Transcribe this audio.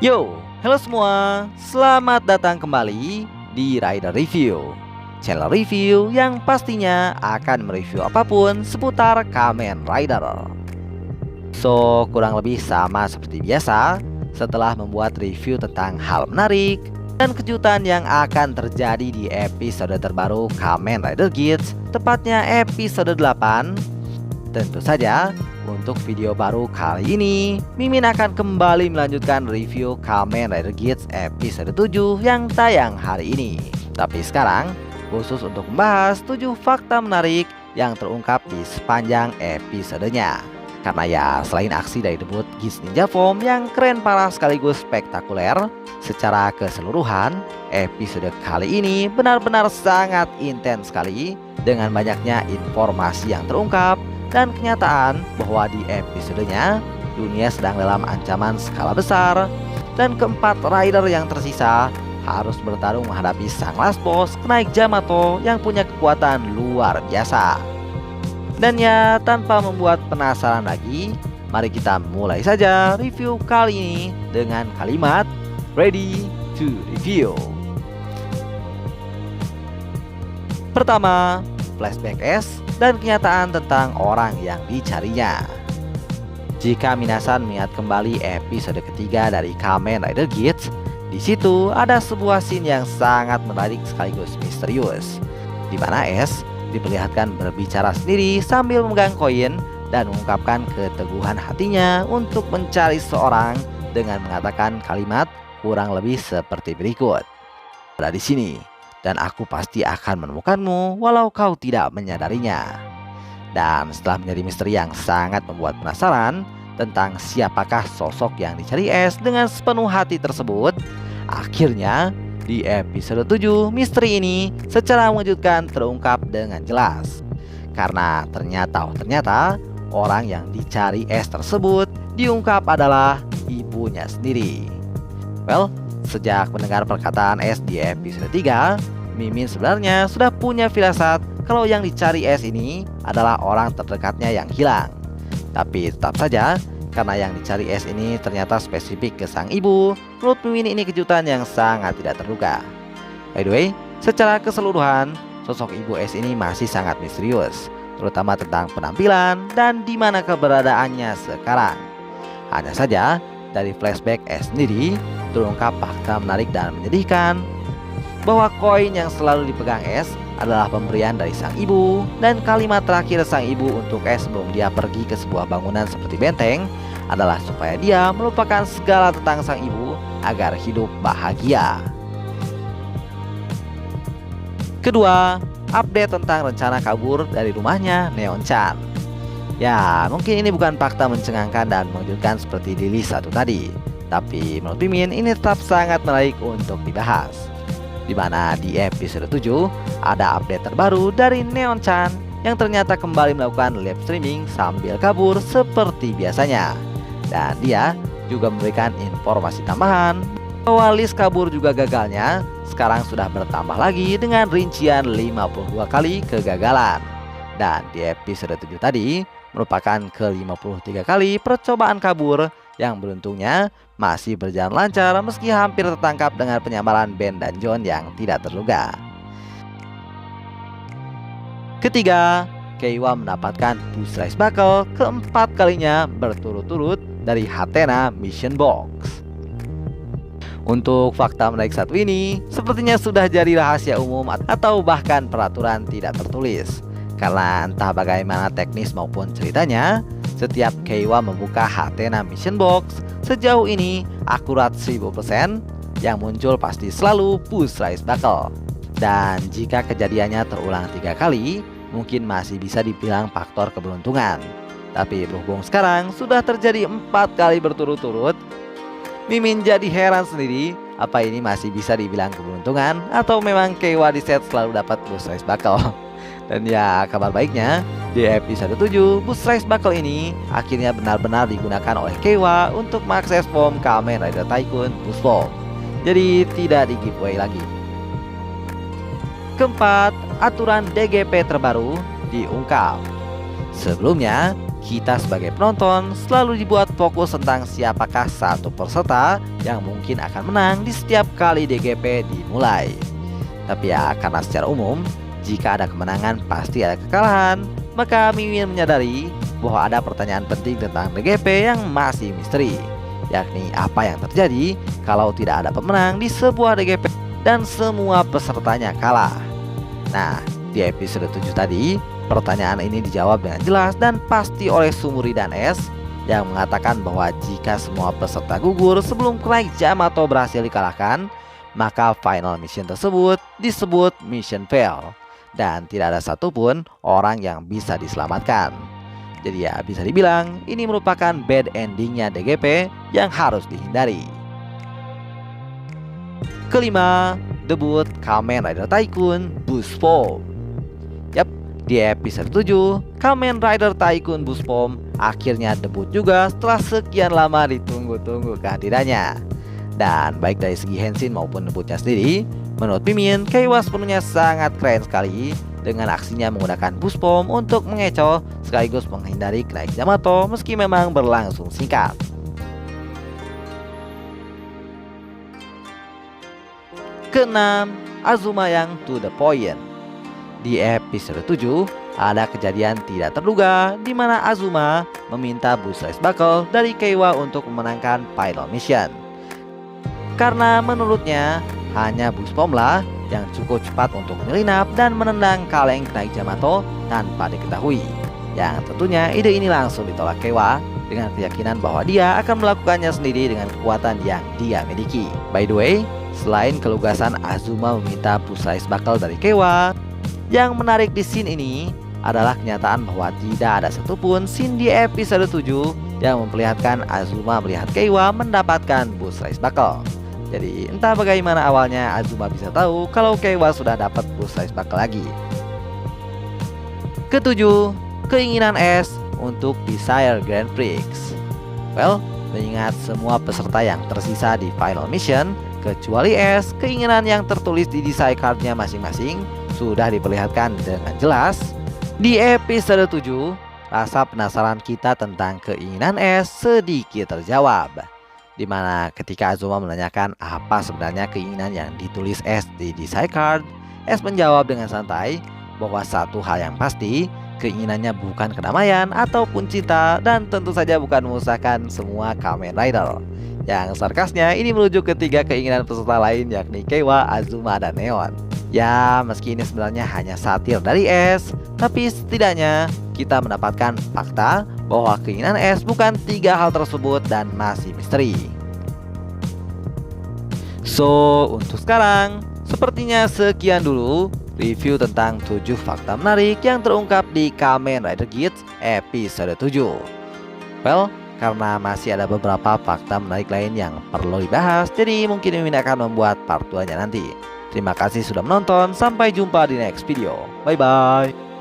Yo, halo semua, selamat datang kembali di Rider Review, channel review yang pastinya akan mereview apapun seputar Kamen Rider. So, kurang lebih sama seperti biasa, setelah membuat review tentang hal menarik dan kejutan yang akan terjadi di episode terbaru Kamen Rider Geats, tepatnya episode 8. Tentu saja, untuk video baru kali ini, Mimin akan kembali melanjutkan review Kamen Rider Geats episode 7 yang tayang hari ini. Tapi sekarang, khusus untuk membahas 7 fakta menarik yang terungkap di sepanjang episodenya. Karena ya, selain aksi dari debut Geats Ninja Form yang keren parah sekaligus spektakuler, secara keseluruhan, episode kali ini benar-benar sangat intens sekali dengan banyaknya informasi yang terungkap dan kenyataan bahwa di episodenya dunia sedang dalam ancaman skala besar dan keempat rider yang tersisa harus bertarung menghadapi sang last boss kenaik Yamato yang punya kekuatan luar biasa. Dan ya, tanpa membuat penasaran lagi, mari kita mulai saja review kali ini dengan kalimat ready to review. Pertama, flashback S dan kenyataan tentang orang yang dicarinya. Jika minasan melihat kembali episode ketiga dari Kamen Rider Geats, di situ ada sebuah scene yang sangat menarik sekaligus misterius, di mana S diperlihatkan berbicara sendiri sambil memegang koin dan mengungkapkan keteguhan hatinya untuk mencari seorang dengan mengatakan kalimat kurang lebih seperti berikut. Ada di sini, dan aku pasti akan menemukanmu walau kau tidak menyadarinya. Dan setelah menjadi misteri yang sangat membuat penasaran tentang siapakah sosok yang dicari S dengan sepenuh hati tersebut, akhirnya di episode 7 misteri ini secara mengejutkan terungkap dengan jelas. Karena ternyata orang yang dicari S tersebut diungkap adalah ibunya sendiri. Well, sejak mendengar perkataan S di episode 3, Mimin sebenarnya sudah punya firasat kalau yang dicari S ini adalah orang terdekatnya yang hilang. Tapi tetap saja, karena yang dicari S ini ternyata spesifik ke sang ibu, menurut Mimin ini kejutan yang sangat tidak terduga. By the way, secara keseluruhan, sosok ibu S ini masih sangat misterius, terutama tentang penampilan dan di mana keberadaannya sekarang. Hanya saja, dari flashback S sendiri, terungkap fakta menarik dan menyedihkan bahwa koin yang selalu dipegang S adalah pemberian dari sang ibu, dan kalimat terakhir sang ibu untuk S sebelum dia pergi ke sebuah bangunan seperti benteng adalah supaya dia melupakan segala tentang sang ibu agar hidup bahagia. Kedua, update tentang rencana kabur dari rumahnya Neon-chan. Ya, mungkin ini bukan fakta mencengangkan dan mengejutkan seperti di list satu tadi, tapi menurut Mimin ini tetap sangat menarik untuk dibahas. Di mana di episode 7 ada update terbaru dari Neon-chan yang ternyata kembali melakukan live streaming sambil kabur seperti biasanya. Dan dia juga memberikan informasi tambahan bahwa list kabur juga gagalnya sekarang sudah bertambah lagi dengan rincian 52 kali kegagalan. Dan di episode 7 tadi merupakan ke-53 kali percobaan kabur yang beruntungnya masih berjalan lancar meski hampir tertangkap dengan penyamaran Ben dan John yang tidak terduga. Ketiga, Keiwa mendapatkan Boost Rise Buckle keempat kalinya berturut-turut dari Hatena Mission Box. Untuk fakta menarik satu ini, sepertinya sudah jadi rahasia umum atau bahkan peraturan tidak tertulis. Karena entah bagaimana teknis maupun ceritanya, setiap Keiwa membuka Hatena Mission Box sejauh ini akurat 1000%, yang muncul pasti selalu Boost Rise Buckle. Dan jika kejadiannya terulang 3 kali, mungkin masih bisa dibilang faktor keberuntungan. Tapi berhubung sekarang sudah terjadi 4 kali berturut-turut, Mimin jadi heran sendiri, apa ini masih bisa dibilang keberuntungan atau memang Keiwa di set selalu dapat Boost Rise Buckle. Dan ya, kabar baiknya, di episode 7, Boost Rise Buckle ini akhirnya benar-benar digunakan oleh Keiwa untuk mengakses form Kamen Rider Tycoon Boost Form. Jadi tidak di giveaway lagi. Keempat, aturan DGP terbaru diungkap. Sebelumnya, kita sebagai penonton selalu dibuat fokus tentang siapakah satu peserta yang mungkin akan menang di setiap kali DGP dimulai. Tapi ya, karena secara umum jika ada kemenangan pasti ada kekalahan, maka Mimin menyadari bahwa ada pertanyaan penting tentang DGP yang masih misteri, yakni apa yang terjadi kalau tidak ada pemenang di sebuah DGP dan semua pesertanya kalah. Nah, di episode 7 tadi, pertanyaan ini dijawab dengan jelas dan pasti oleh Sumuri dan Es yang mengatakan bahwa jika semua peserta gugur sebelum Knight Yamato berhasil dikalahkan, maka final mission tersebut disebut mission fail dan tidak ada satupun orang yang bisa diselamatkan. Jadi ya, bisa dibilang ini merupakan bad endingnya DGP yang harus dihindari. Kelima, debut Kamen Rider Tycoon Boost Form. Yap, di episode 7, Kamen Rider Tycoon Boost Form akhirnya debut juga setelah sekian lama ditunggu-tunggu kehadirannya. Dan baik dari segi henshin maupun debutnya sendiri, menurut Mimin, Keiwa sepenuhnya sangat keren sekali dengan aksinya menggunakan boost form untuk mengecoh sekaligus menghindari Knight Yamato meski memang berlangsung singkat. Keenam, Azuma yang to the point. Di episode 7, ada kejadian tidak terduga di mana Azuma meminta boost race buckle dari Keiwa untuk memenangkan final mission. Karena menurutnya hanya boost form lah yang cukup cepat untuk menyelinap dan menendang kaleng Knight Yamato tanpa diketahui. Yang tentunya ide ini langsung ditolak Keiwa dengan keyakinan bahwa dia akan melakukannya sendiri dengan kekuatan yang dia miliki. By the way, selain kelugasan Azuma meminta boost race buckle dari Keiwa, yang menarik di scene ini adalah kenyataan bahwa tidak ada satupun scene di episode 7 yang memperlihatkan Azuma melihat Keiwa mendapatkan boost race buckle. Jadi entah bagaimana awalnya Azuma bisa tahu kalau Keiwa sudah dapat boost race buckle lagi. Ketujuh, keinginan Es untuk Desire Grand Prix. Well, mengingat semua peserta yang tersisa di final mission kecuali Es, keinginan yang tertulis di design cardnya masing-masing sudah diperlihatkan dengan jelas. Di episode 7, rasa penasaran kita tentang keinginan Es sedikit terjawab, di mana ketika Azuma menanyakan apa sebenarnya keinginan yang ditulis Es di design card, Es menjawab dengan santai bahwa satu hal yang pasti, keinginannya bukan kedamaian ataupun cinta dan tentu saja bukan memusnahkan semua Kamen Rider. Yang sarkasnya ini merujuk ke 3 keinginan peserta lain yakni Keiwa, Azuma, dan Neon. Ya, meski ini sebenarnya hanya satir dari Es, tapi setidaknya kita mendapatkan fakta bahwa keinginan Es bukan 3 hal tersebut dan masih misteri. So, untuk sekarang, sepertinya sekian dulu review tentang 7 fakta menarik yang terungkap di Kamen Rider Geats episode 7. Well, karena masih ada beberapa fakta menarik lain yang perlu dibahas, jadi mungkin Mimin akan membuat part 2-nya nanti. Terima kasih sudah menonton, sampai jumpa di next video. Bye bye.